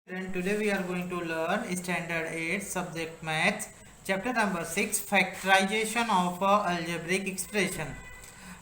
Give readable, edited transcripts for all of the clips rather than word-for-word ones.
And today we are going to learn Standard 8 Subject Maths, Chapter number 6, Factorization of a algebraic expression.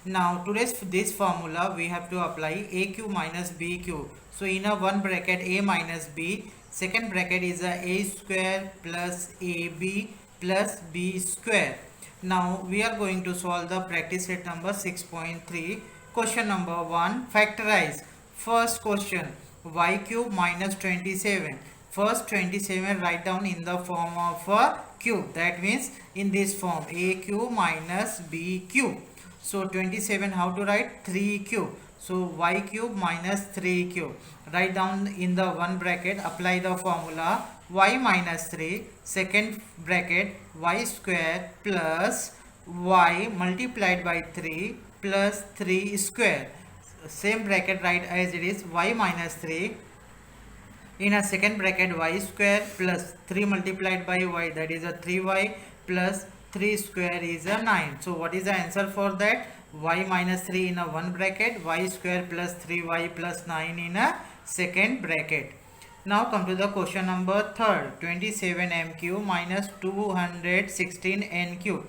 Now today's this formula we have to apply AQ minus BQ. So in a one bracket A minus B, second bracket is a square plus AB plus B square. Now we are going to solve the practice set number 6.3. Question number 1, factorize. First question, y cube minus 27. First 27 write down in the form of a cube. That means in this form a cube minus b cube. So 27 how to write? 3 cube. So y cube minus 3 cube. Write down in the one bracket, apply the formula y minus 3, second bracket y square plus y multiplied by 3 plus 3 square. Same bracket write as it is, y minus 3 in a second bracket y square plus 3 multiplied by y, that is a 3y plus 3 square is a 9. So what is the answer for that? Y minus 3 in a one bracket, y square plus 3y plus 9 in a second bracket. Now come to the question number third, 27m cube minus 216n cube.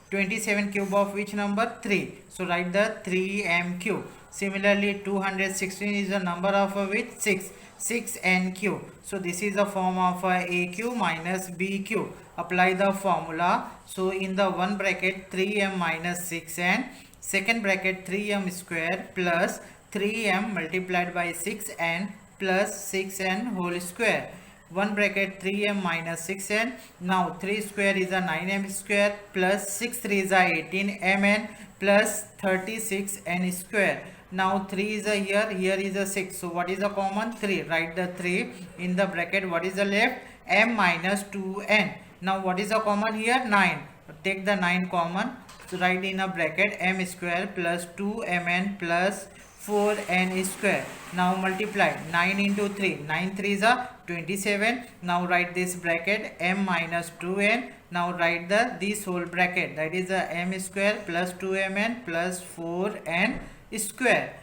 27 cube of which number? 3. So write the 3m cube. Similarly 216 is the number of which? 6. 6n cube. So this is the form of a cube minus b cube. Apply the formula. So in the one bracket 3m minus 6n, second bracket 3m square plus 3m multiplied by 6n plus 6n whole square. One bracket 3m minus 6n. Now 3 square is a 9m square plus 6 3 is a 18mn plus 36n square. Now 3 is a here is a 6. So what is the common? 3. Write the 3 in the bracket. What is the left? M minus 2n. Now what is the common here? 9. Take the 9 common. So write in a bracket m square plus 2mn plus 4n square. Now multiply 9 into 3. 9 3 is a 27. Now write this bracket m minus 2n. Now write this whole bracket, that is a m square plus 2mn plus 4n square.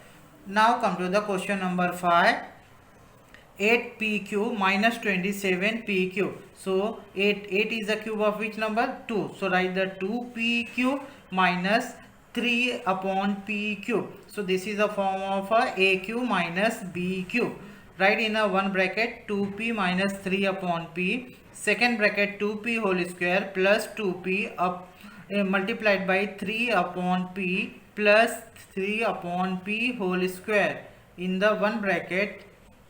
Now come to the question number 5. 8p cube minus 27p cube. So 8 is the cube of which number? 2. So write the 2p cube minus 3 upon p cube. So this is the form of a cube minus b cube. Write in a one bracket 2p minus 3 upon p, second bracket 2p whole square plus 2p up multiplied by 3 upon p plus 3 upon p whole square. In the one bracket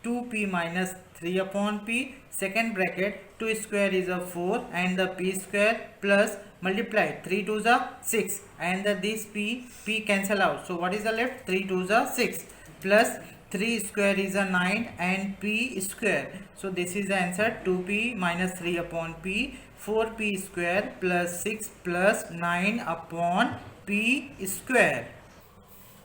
2p minus 3 upon p, second bracket 2 square is a 4 and the p square plus multiply 3 to the 6 and this p cancel out. So what is the left? 3 to the 6 plus 3 square is a 9 and p square. So this is the answer, 2p minus 3 upon p, 4p square plus 6 plus 9 upon p square.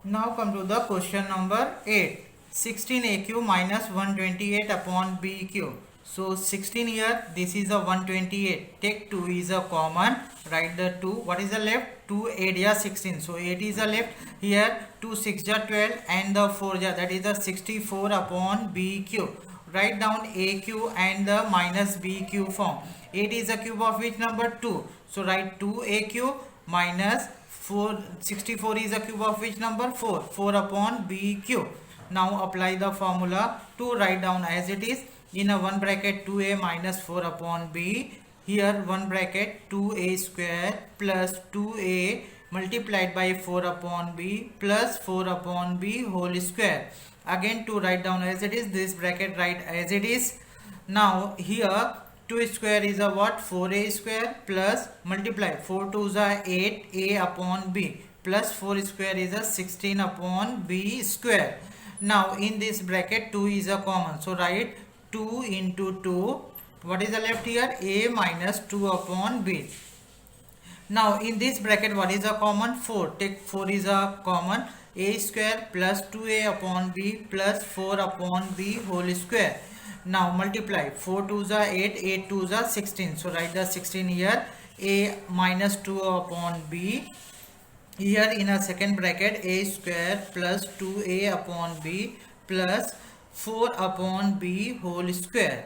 Now come to the question number 8. 16a cube minus 128 upon b cube. So 16 here, this is a 128. Take 2 is a common. Write the 2. What is the left? 2 8 is 16. So 8 is the left. Here 2 6 is 12 and the 4 is that is the 64 upon b cube. Write down a cube and the minus b cube form. 8 is a cube of which number? 2. So write 2a cube minus 64 is a cube of which number? 4. 4 upon b cube. Now apply the formula. 2 write down as it is. In a one bracket 2a minus 4 upon b. Here one bracket 2a square plus 2a multiplied by 4 upon b plus 4 upon b whole square. Again 2 write down as it is. This bracket write as it is. Now here 2 square is a what? 4a square plus multiply 4 2 is a 8a upon b plus 4 square is a 16 upon b square. Now in this bracket 2 is a common. So write 2 into 2. What is the left here? A minus 2 upon b. Now in this bracket what is a common? 4. Take 4 is a common. A square plus 2a upon b plus 4 upon b whole square. Now multiply 4 2 is 8, 8 2 is 16. So write the 16 here. A minus 2 upon b. Here in a second bracket a square plus 2a upon b plus 4 upon b whole square.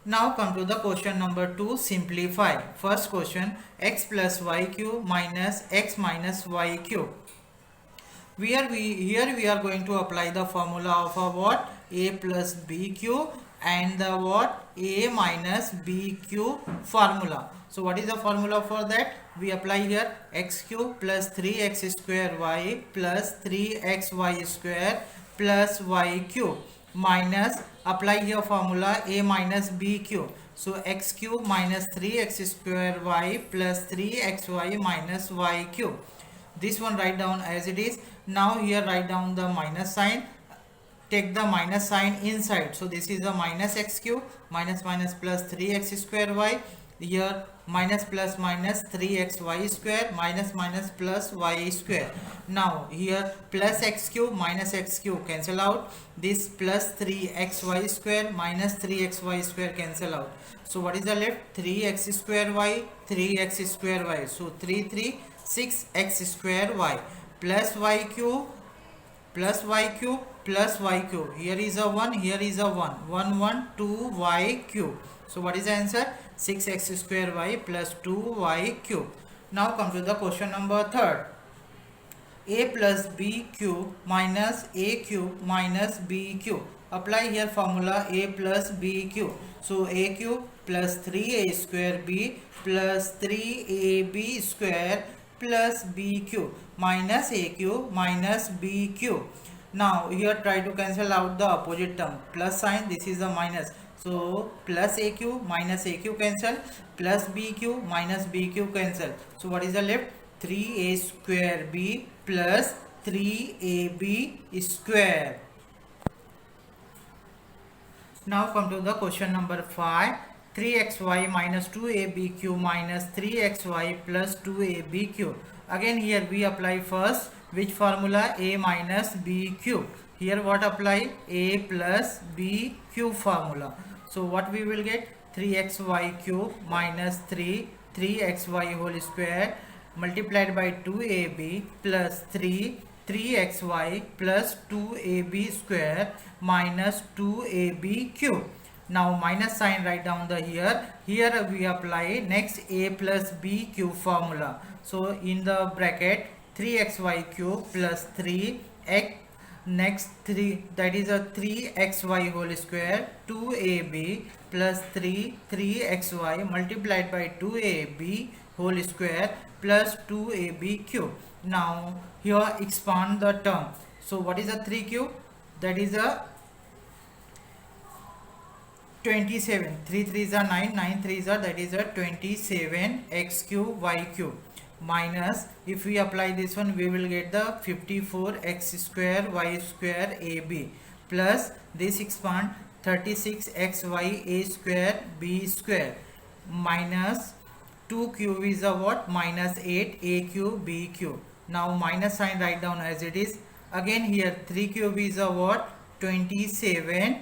Now come to the question number 2. Simplify. First question, x plus y cube minus x minus y cube. Here we are going to apply the formula of a what? A plus b cube and the what? A minus b cube formula. So what is the formula for that? We apply here x cube plus 3x square y plus 3xy square plus y cube minus apply here formula a minus b cube. So x cube minus 3x square y plus 3xy minus y cube. This one write down as it is. Now here write down the minus sign. Take the minus sign inside. So this is a minus x cube minus minus plus 3x square y. Here minus plus minus 3xy square minus minus plus y square. Now here plus x cube minus x cube cancel out. This plus 3xy square minus 3xy square cancel out. So what is the left? 3x square y, 3x square y. So 3 6x square y plus y cube plus y cube plus y cube. Here is a 1, here is a 1. 1 1 2 y cube. So what is the answer? 6x square y plus 2y cube. Now come to the question number 3rd. A plus b cube minus a cube minus b cube. Apply here formula a plus b cube. So a cube plus 3a square b plus 3ab square plus b cube minus a cube minus b cube. Now here try to cancel out the opposite term. Plus sign, this is a minus. So plus a cube minus a cube cancel, plus b cube minus b cube cancel. So what is the left? 3a square b plus 3ab square. Now come to the question number 5. 3xy minus 2ab cube minus 3xy plus 2ab cube. Again here we apply first which formula? A minus b cube. Here what apply? A plus b cube formula. So what we will get? 3xy cube minus 3xy whole square multiplied by 2ab plus 3xy plus 2ab square minus 2ab cube. Now minus sign write down the here. Here we apply next a plus b cube formula. So in the bracket 3xy cube plus 3x next 3 that is a 3xy whole square 2ab plus 3xy multiplied by 2ab whole square plus 2ab cube. Now here expand the term. So what is a 3 cube? That is a 27. 3 3s are 9, 9 3s are that is a 27 x cube y cube minus if we apply this one we will get the 54 x square y square ab plus this expand 36 x y a square b square minus 2 cube is a what? Minus 8 a cube b cube. Now minus sign write down as it is. Again here 3 cube is a what? 27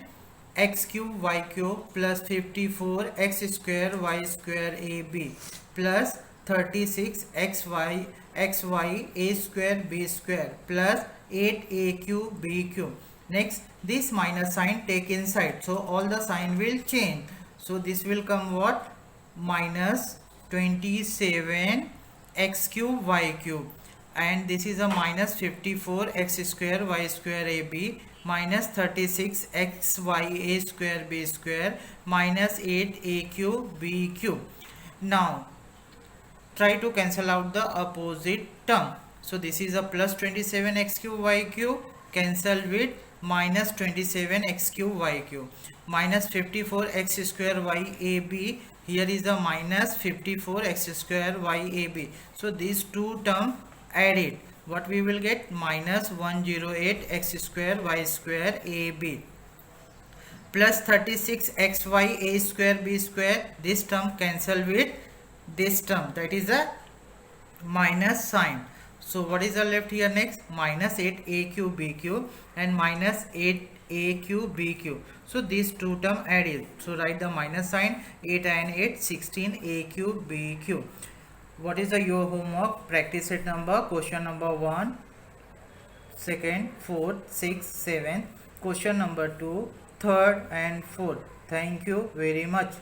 x cube y cube plus 54 x square y square ab plus 36 xy a square b square plus 8 a cube b cube. Next this minus sign take inside, so all the sign will change. So this will come what? Minus 27 x cube y cube and this is a minus 54 x square y square ab minus 36 xy a square b square minus 8 a cube b cube. Now try to cancel out the opposite term. So this is a plus 27 x cube y cube cancel with minus 27 x cube y cube minus 54 x square y ab. Here is the minus 54 x square y ab. So these two terms added, what we will get? Minus 108 x square y square ab plus 36 xy a square b square. This term cancel with this term, that is a minus sign. So what is the left here next? Minus 8 a cube b cube and minus 8 a cube b cube. So these two term added. So write the minus sign. 8 and 8 16 a cube b cube. What is the your homework? Practice it number. Question number 1, 2nd, 4th, 6th, 7th, question number 2, third and fourth. Thank you very much.